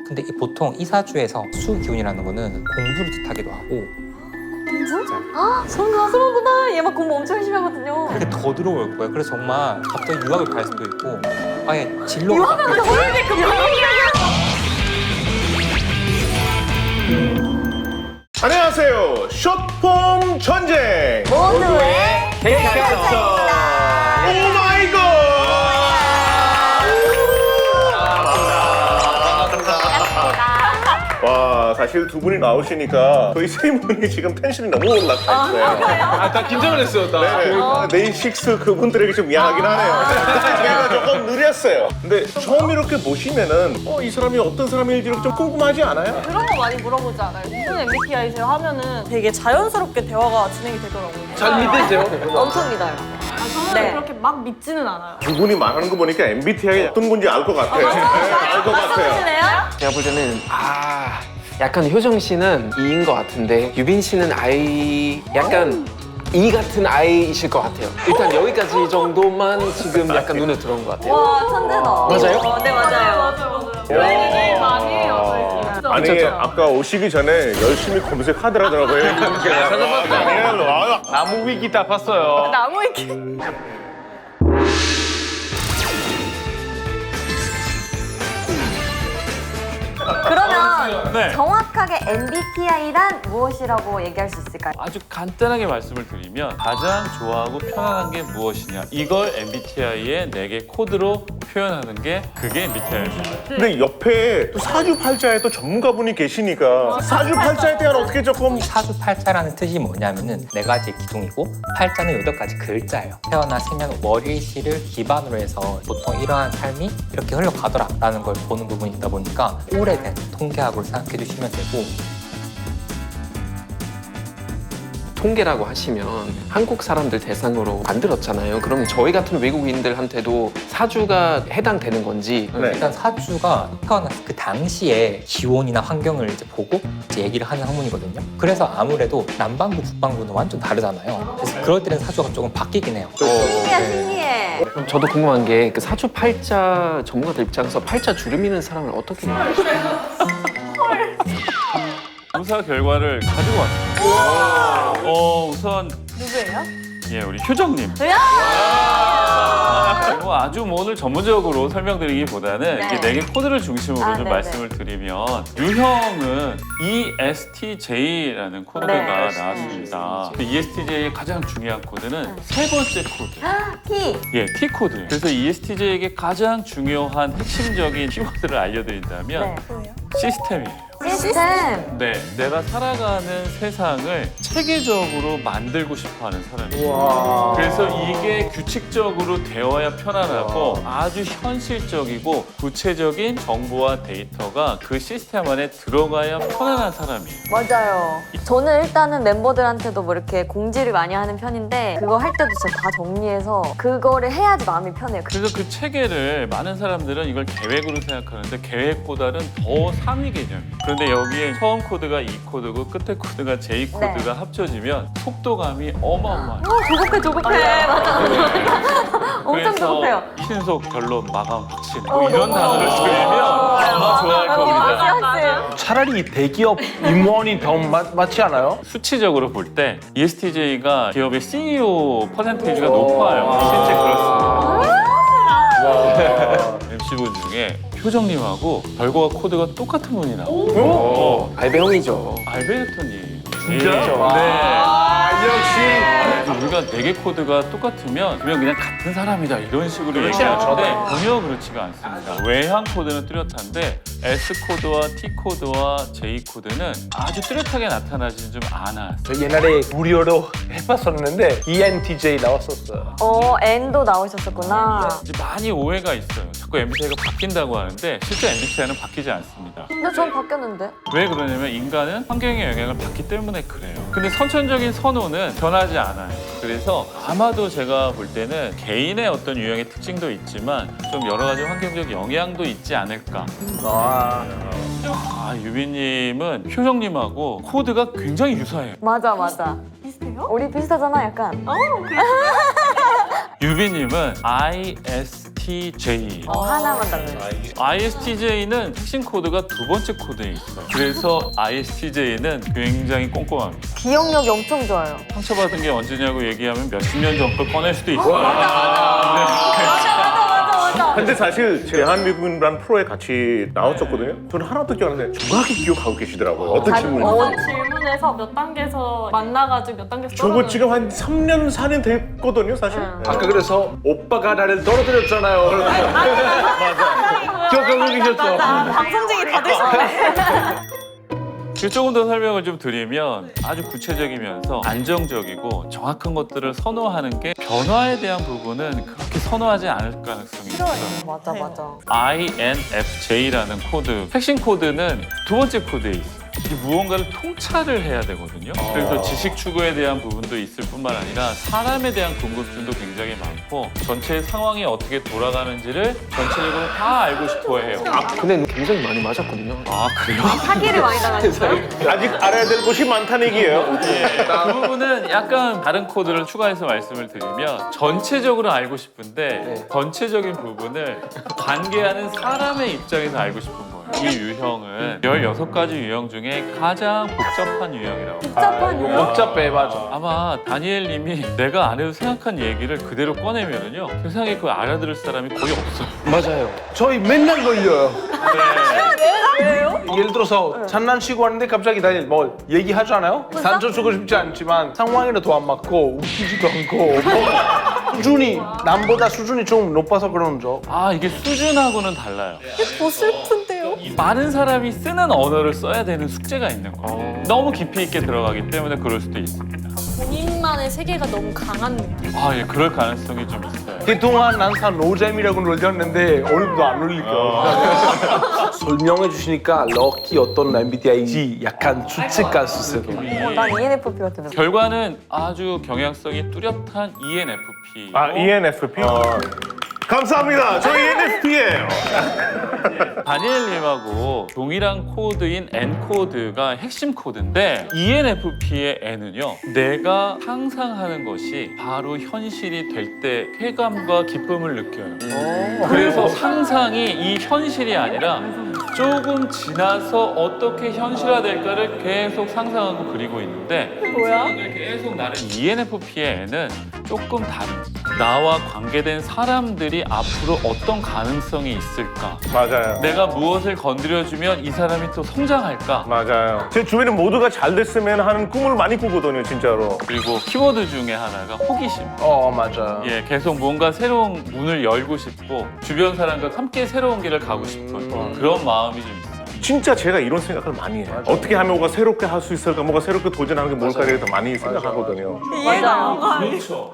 근데 보통 이 사주에서 수 기운이라는 거는 공부를 뜻하기도 하고 전 가수구나. 얘 막 공부 엄청 열심히 하거든요. 그게 더 들어올 거예요. 그래서 정말 갑자기 유학을 갈 수도 있고 아예 진로가 유학은 바뀔 수도 저를 안녕하세요. 숏폼 전쟁. 모두의 오 마이 갓. 와, 사실 두 분이 나오시니까 저희 세 분이 지금 텐션이 너무 올라가 있어요. 다 긴장을 했어요, 다. 네네. 네이식스 그분들에게 좀 미안하긴 하네요. 제가 조금 느렸어요. 근데 처음 이렇게 보시면은 이 사람이 어떤 사람일지 좀 궁금하지 않아요? 그런 거 많이 물어보지 않아요? 무슨 MBTI세요? 하면은 되게 자연스럽게 대화가 진행이 되더라고요. 잘 믿으세요? 엄청 믿어요. 저는 네. 그렇게 막 믿지는 않아요. 두 분이 말하는 거 보니까 MBTI 어떤 건지 알 것 같아요. 알 것 같아요. 말씀하시네요? 제가 볼 때는 약간 효정 씨는 E인 것 같은데 유빈 씨는 I 약간 E 같은 I이실 것 같아요. 일단 여기까지 정도만 지금 약간 눈에 들어온 것 같아요. 와, 천재다. 맞아요? 네, 맞아요. 맞아요. 얘기 많이 해요, 저희 진짜. 아니 그쵸. 아까 오시기 전에 열심히 검색하더라고요. 나무 위기 다 봤어요. 나무 위키. 그러면 네. 정확하게 MBTI란 무엇이라고 얘기할 수 있을까요? 아주 간단하게 말씀을 드리면 가장 좋아하고 편안한 게 무엇이냐 이걸 MBTI의 4개 코드로 표현하는 게 그게 MBTI입니다. 근데 옆에 또 사주팔자에 또 전문가분이 계시니까 사주팔자에 대한 어떻게 조금 사주팔자라는 뜻이 뭐냐면은 4가지 기둥이고 팔자는 8가지 글자예요. 태어나 생년 월일시를 기반으로 해서 보통 이러한 삶이 이렇게 흘러가더라라는 걸 보는 부분이 있다 보니까 오래된 통계학으로 생각해 주시면 되고 통계라고 하시면 한국 사람들 대상으로 만들었잖아요. 그럼 저희 같은 외국인들한테도 사주가 해당되는 건지 네. 일단 사주가 태어났을 그 당시에 기온이나 환경을 이제 보고 이제 얘기를 하는 학문이거든요. 그래서 아무래도 남반구, 북반구는 완전 다르잖아요. 그래서 그럴 때는 사주가 조금 바뀌긴 해요. 신기해, 신기해. 그럼 저도 궁금한 게 그 사주 팔자 전문가들 입장에서 팔자 주름이는 사람을 어떻게 조사 결과를 가지고 왔습니다. 우선 누구예요? 예, 우리 효정님. 아주 뭐 오늘 전문적으로 설명드리기보다는 네. 이게 4개 코드를 중심으로 아, 좀 네네. 말씀을 드리면 유형은 ESTJ라는 코드가 네. 나왔습니다. 근데 ESTJ의 가장 중요한 코드는 세 번째 코드. T. 예, T 코드. 그래서 ESTJ에게 가장 중요한 핵심적인 키워드를 알려드린다면 네. 시스템이에요. 시스템. 네, 내가 살아가는 세상을 체계적으로 만들고 싶어하는 사람이에요. 그래서 이게 규칙적으로 되어야 편안하고 아주 현실적이고 구체적인 정보와 데이터가 그 시스템 안에 들어가야 편안한 사람이에요. 맞아요. 저는 일단은 멤버들한테도 뭐 이렇게 공지를 많이 하는 편인데 그거 할 때도 진짜 다 정리해서 그거를 해야지 마음이 편해요. 그래서 그 체계를 많은 사람들은 이걸 계획으로 생각하는데 계획보다는 더 상위 개념이에요. 그런데 여기에 처음 코드가 E 코드고 끝에 코드가 J 코드가 합쳐지면 속도감이 어마어마해요. 조급해. 맞아. 엄청 그래서 조급해요. 신속, 결론, 마감, 확신 뭐 이런 단어를 줄이면 아마 좋아할 겁니다. 맞아요. 차라리 대기업 임원이 더 맞지 않아요? 수치적으로 볼 때 ESTJ가 기업의 CEO 퍼센테이지가 높아요. 실제 그렇습니다. MC분 중에 효정님하고 결과와 코드가 똑같은 분이 나와요. 알배형이죠. 알베르토님. 진짜요? 네. 우리가 4개 코드가 똑같으면 그냥 같은 사람이다 이런 식으로 얘기하는데 전혀 그렇지가 않습니다. 외향 코드는 뚜렷한데 S 코드와 T 코드와 J 코드는 아주 뚜렷하게 나타나지는 좀 않아요. 저 옛날에 무료로 해봤었는데 ENTJ 나왔었어요. N도 나오셨었구나. 이제 많이 오해가 있어요. 자꾸 MBTI가 바뀐다고 하는데 실제 MBTI는 바뀌지 않습니다. 근데 전 바뀌었는데. 왜 그러냐면 인간은 환경의 영향을 받기 때문에 그래요. 근데 선천적인 선호는 변하지 않아요. 그래서 아마도 제가 볼 때는 개인의 어떤 유형의 특징도 있지만 좀 여러 가지 환경적 영향도 있지 않을까. 유빈님은 효정님하고 코드가 굉장히 유사해요. 맞아. 비슷해요? 우리 비슷하잖아, 약간. 유빈님은 ISTJ ISTJ. 하나만 달라요. ISTJ는 핵심 코드가 두 번째 코드에 있어요. 그래서 ISTJ는 굉장히 꼼꼼합니다. 기억력이 엄청 좋아요. 상처받은 게 언제냐고 얘기하면 몇십 년 전 걸 꺼낼 수도 있어요. 근데 사실 대한민국이라는 프로에 같이 나왔었거든요. 저는 하나도 기억 안 나는데 정확히 기억하고 계시더라고요. 어떤 질문인지. 어떤 질문에서 몇 단계에서 만나가지고 몇 단계에서 저거 떨어져요. 지금 한 3년, 4년 됐거든요, 사실. 네. 아까 그래서 오빠가 나를 떨어뜨렸잖아요. 기억하고 계셨죠? 방송쟁이 다 되셨네. 조금 더 설명을 좀 드리면 아주 구체적이면서 안정적이고 정확한 것들을 선호하는 게 변화에 대한 부분은 그렇게 선호하지 않을 가능성이 있어요. 맞아 맞아. INFJ라는 코드, 핵심 코드는 두 번째 코드에 있어요. 이 무언가를 통찰을 해야 되거든요. 그래서 지식 추구에 대한 부분도 있을 뿐만 아니라 사람에 대한 궁금증도 굉장히 많고 전체 상황이 어떻게 돌아가는지를 전체적으로 다 알고 싶어 해요. 근데 굉장히 많이 맞았거든요. 아, 그래요? 사기를 많이 당하셨어요? 아직 알아야 될 것이 많다는 얘기예요. 그 부분은 약간 다른 코드를 추가해서 말씀을 드리면 전체적으로 알고 싶은데 전체적인 부분을 관계하는 사람의 입장에서 알고 싶은 거예요. 이 유형은 16가지 유형 중에 가장 복잡한 유형이라고. 복잡한 유형? 복잡해, 맞아. 아마 다니엘 님이 내가 안 해도 생각한 얘기를 그대로 꺼내면은요 세상에 그걸 알아들을 사람이 거의 없어요. 맞아요. 저희 맨날 걸려요. 왜요? 예를 들어서 장난치고 하는데 갑자기 다니 뭐 얘기하잖아요? 산전주고 싶지 않지만 상황에도 안 맞고 웃기지도 않고 수준이 남보다 수준이 좀 높아서 그런 점. 아, 이게 수준하고는 달라요. 더 슬픈데요? 많은 사람이 쓰는 언어를 써야 되는 숙제가 있는 거예요. 너무 깊이 있게 들어가기 때문에 그럴 수도 있습니다. 본인만의 세계가 너무 강한 느낌. 아, 예, 그럴 가능성이 좀 있어요. 그동안 난사 노잼이라고 놀렸는데 오늘도 안 놀릴게요. 설명해 주시니까 럭키 어떤 MBTI인지 약간 추측할 수 있어요. 난 ENFP 같은데. 결과는 아주 경향성이 뚜렷한 ENFP. 아, ENFP? 감사합니다. 저 ENFP예요. 다니엘님하고 동일한 코드인 N 코드가 핵심 코드인데 ENFP의 N은요, 내가 상상하는 것이 바로 현실이 될 때 쾌감과 기쁨을 느껴요. 그래서 상상이 이 현실이 아니라 조금 지나서 어떻게 현실화될까를 계속 상상하고 그리고 있는데 뭐야? 계속 나는 ENFP의 N은 조금 다른, 나와 관계된 사람들이 앞으로 어떤 가능성이 있을까, 맞아요. 내가 무엇을 건드려주면 이 사람이 또 성장할까. 맞아요. 제 주변에 모두가 잘 됐으면 하는 꿈을 많이 꾸거든요, 진짜로. 그리고 키워드 중에 하나가 호기심. 맞아. 예, 계속 뭔가 새로운 문을 열고 싶고 주변 사람과 함께 새로운 길을 가고 싶은 그런 마음이 좀 있어요. 진짜 제가 이런 생각을 많이 해요. 어떻게 하면 뭔가 새롭게 할 수 있을까, 뭔가 새롭게 도전하는 게 뭘까에 더 많이 생각하거든요. 그렇죠.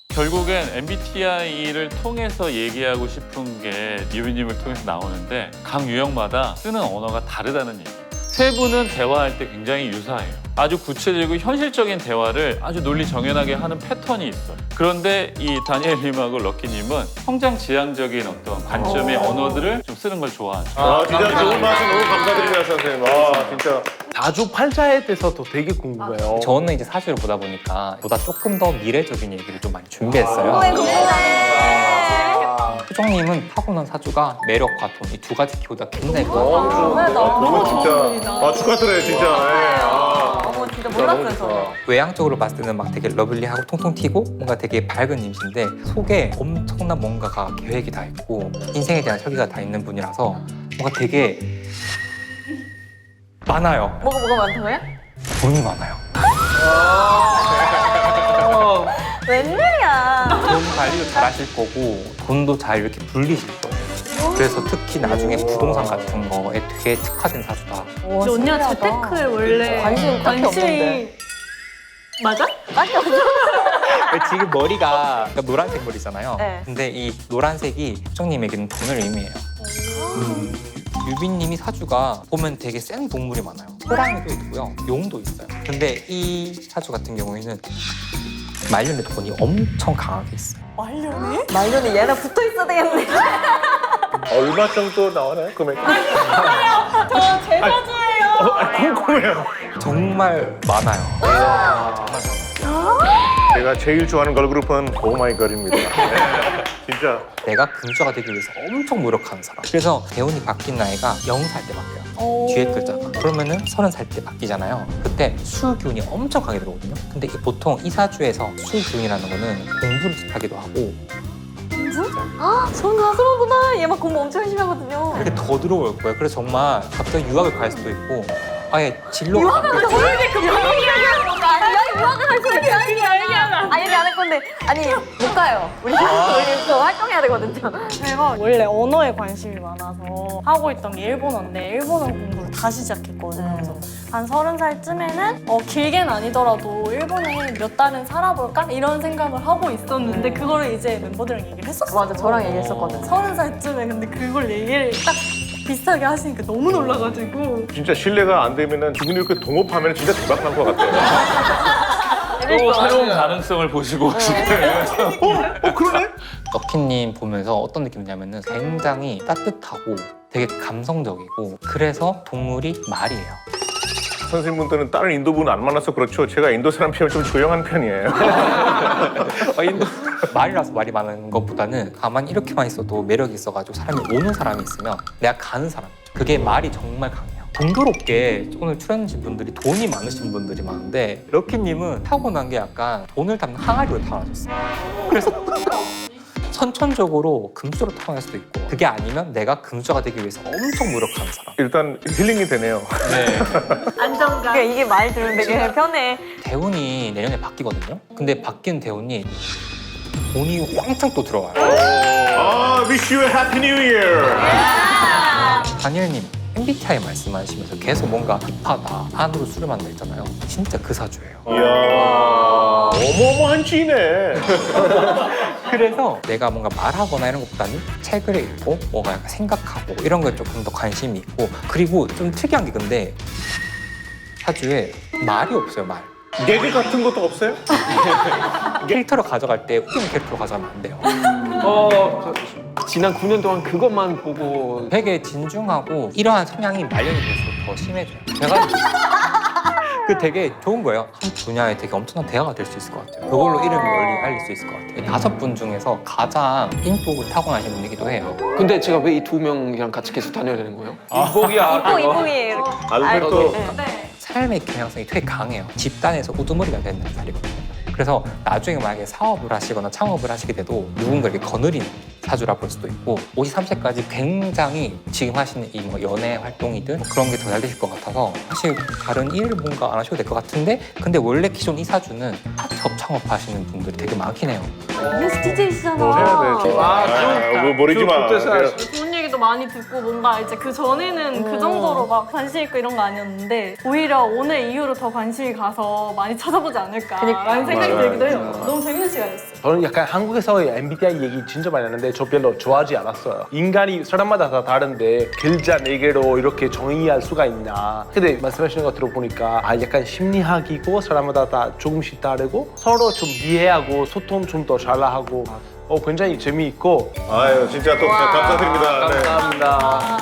결국엔 MBTI를 통해서 얘기하고 싶은 게 유빈님을 통해서 나오는데 각 유형마다 쓰는 언어가 다르다는 얘기. 세 분은 대화할 때 굉장히 유사해요. 아주 구체적이고 현실적인 대화를 아주 논리 정연하게 하는 패턴이 있어요. 그런데 이 다니엘님하고 럭키님은 성장 지향적인 어떤 관점의 언어들을 좀 쓰는 걸 좋아하죠. 아, 진짜 좋은 말씀 너무 감사드립니다, 선생님. 아, 진짜. 다주팔자에 대해서도 되게 궁금해요. 저는 이제 사주를 보다 보니까 보다 조금 더 미래적인 얘기를 좀 많이 준비했어요. 수정님은 타고난 사주가 매력과 돈 이 두 가지 키워드가 굉장히 커요. 너무 진짜. 아, 축하드려요, 진짜. 예. 아. 어머 진짜 몰랐어요 저는. 외향적으로 봤을 때는 막 되게 러블리하고 통통 튀고 뭔가 되게 밝은 이미지인데 속에 엄청난 뭔가가 계획이 다 있고 인생에 대한 설계가 다 있는 분이라서 뭔가 되게 많아요. 뭐가 많다고요? 돈이 많아요. 웬일이야. 돈 관리도 잘 하실 거고 돈도 잘 이렇게 불리실 거예요. 그래서 특히 나중에 부동산 같은 거에 되게 특화된 사주다. 근데 언니가 재테크에 원래 관심이 딱히 없는데. 맞아? 딱히 없어. 지금 머리가 그러니까 노란색 머리잖아요. 네. 근데 이 노란색이 수정님에게는 돈을 의미해요. 유빈님이 사주가 보면 되게 센 동물이 많아요. 호랑이도 있고요, 용도 있어요. 근데 이 사주 같은 경우에는 말년의 돈이 엄청 강하게 있어요. 말년에 얘랑 붙어 있어야 되겠네. 얼마 정도 나오나요, 금액? 저 제 사주예요. 궁금해요. 정말 많아요. 제가 제일 좋아하는 걸그룹은 오마이걸입니다. 네, 진짜. 내가 금수저가 되기 위해서 엄청 노력하는 사람. 그래서 대운이 바뀐 나이가 0살 때 바뀌어요. 오. 뒤에 글자가. 그러면은 30살 때 바뀌잖아요. 그때 수기운이 엄청 강하게 들어오거든요. 근데 이게 보통 이사주에서 수기운이라는 거는 공부를 하기도 하고 전 가수로구나. 얘 막 공부 엄청 열심히 하거든요. 이렇게 더 들어올 거예요. 그래서 정말 갑자기 유학을 갈 수도 있고 아예 진로가 유학을 바뀌어서 유학을 할 거야. 얘기 안 할 건데. 아니, 못 가요. 우리 또 활동해야 되거든요. 제가 원래 언어에 관심이 많아서 하고 있던 게 일본어인데 일본어 공부를 다시 시작했거든요. 그래서 한 30살쯤에는 길게는 아니더라도 일본에 몇 달은 살아볼까? 이런 생각을 하고 있었는데 그거를 이제 멤버들이랑 얘기를 했었어요. 맞아, 저랑 얘기했었거든. 30살쯤에 근데 그걸 얘기를 딱 비슷하게 하시니까 너무 놀라가지고 진짜 신뢰가 안 되면은 두 분이 이렇게 동업하면 진짜 대박 날 것 같아요. 또 새로운 가능성을 보시고 오시네요. 그러네? 럭키님 보면서 어떤 느낌이냐면은 굉장히 따뜻하고 되게 감성적이고 그래서 동물이 말이에요. 선생님분들은 다른 인도분 안 만나서 그렇죠. 제가 인도 사람 피하면 좀 조용한 편이에요. 말이라서 말이 많은 것보다는 가만히 이렇게만 있어도 매력이 있어가지고 사람이 오는 사람이 있으면 내가 가는 사람 그게 말이 정말 강해요. 공교롭게 오늘 출연하신 분들이 돈이 많으신 분들이 많은데 럭키님은 타고난 게 약간 돈을 담는 항아리로 타고나셨어요. 그래서 선천적으로 금수저로 타고날 수도 있고 그게 아니면 내가 금수저가 되기 위해서 엄청 노력하는 사람. 일단 힐링이 되네요. 네. 안정감. 그러니까 이게 말 들으면 되게 편해. 대운이 내년에 바뀌거든요. 근데 바뀐 대운이 돈이 왕창 또 들어와요. Wish you a happy new year. 다니엘님 MBTI 말씀하시면서 계속 뭔가 급하다 안으로 수렴한다 했잖아요. 진짜 그 사주예요. 이야, 어마어마한 지네. 그래서 내가 뭔가 말하거나 이런 것보다는 책을 읽고 뭔가 약간 생각하고 이런 거에 조금 더 관심이 있고 그리고 좀 특이한 게 근데 사주에 말이 없어요. 말. 개그 같은 것도 없어요? 캐릭터로 가져갈 때 웃기는 캐릭터로 가져가면 안 돼요. 지난 9년 동안 그것만 보고 되게 진중하고 이러한 성향이 말년이 될수록 더 심해져요. 제가 그 되게 좋은 거예요. 한 분야에 되게 엄청난 대화가 될 수 있을 것 같아요. 그걸로 이름이 널리 알릴 수 있을 것 같아요. 5분 중에서 가장 인복을 타고나신 분이기도 해요. 근데 제가 왜 이 2명이랑 같이 계속 다녀야 되는 거예요? 이복이야 이봉이에요. 알베르토. 삶의 경향성이 되게 강해요. 집단에서 우두머리가 되는 자리거든요. 그래서 나중에 만약에 사업을 하시거나 창업을 하시게 돼도 누군가에게 거느리는 사주라 볼 수도 있고 53세까지 굉장히 지금 하시는 이 뭐 연애 활동이든 뭐 그런 게 더 잘 되실 것 같아서 사실 다른 일 뭔가 안 하셔도 될 것 같은데 근데 원래 기존 이 사주는 스타트업 창업하시는 분들이 되게 많긴 해요. ESTJ시잖아. 뭘 해야 돼? 뭐 버리지 마. 좋은 얘기도 많이 듣고 뭔가 이제 그 전에는 그 정도로 막 관심 있고 이런 거 아니었는데 오히려 오늘 이후로 더 관심이 가서 많이 찾아보지 않을까라는 생각이 들기도 해요. 너무 재밌는 시간이었어요. 저는 약간 한국에서의 MBTI 얘기 진짜 많이 하는데 저 별로 좋아하지 않았어요. 인간이 사람마다 다 다른데 글자 4개로 이렇게 정의할 수가 있나. 근데 말씀하시는 거 들어보니까 약간 심리학이고 사람마다 다 조금씩 다르고 서로 좀 이해하고 소통 좀 더 잘하고 굉장히 재미있고 아유, 진짜 또 감사드립니다. 네. 감사합니다.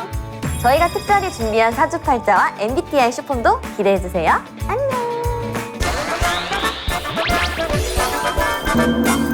저희가 특별히 준비한 사주팔자와 MBTI 슈폰도 기대해주세요. 안녕.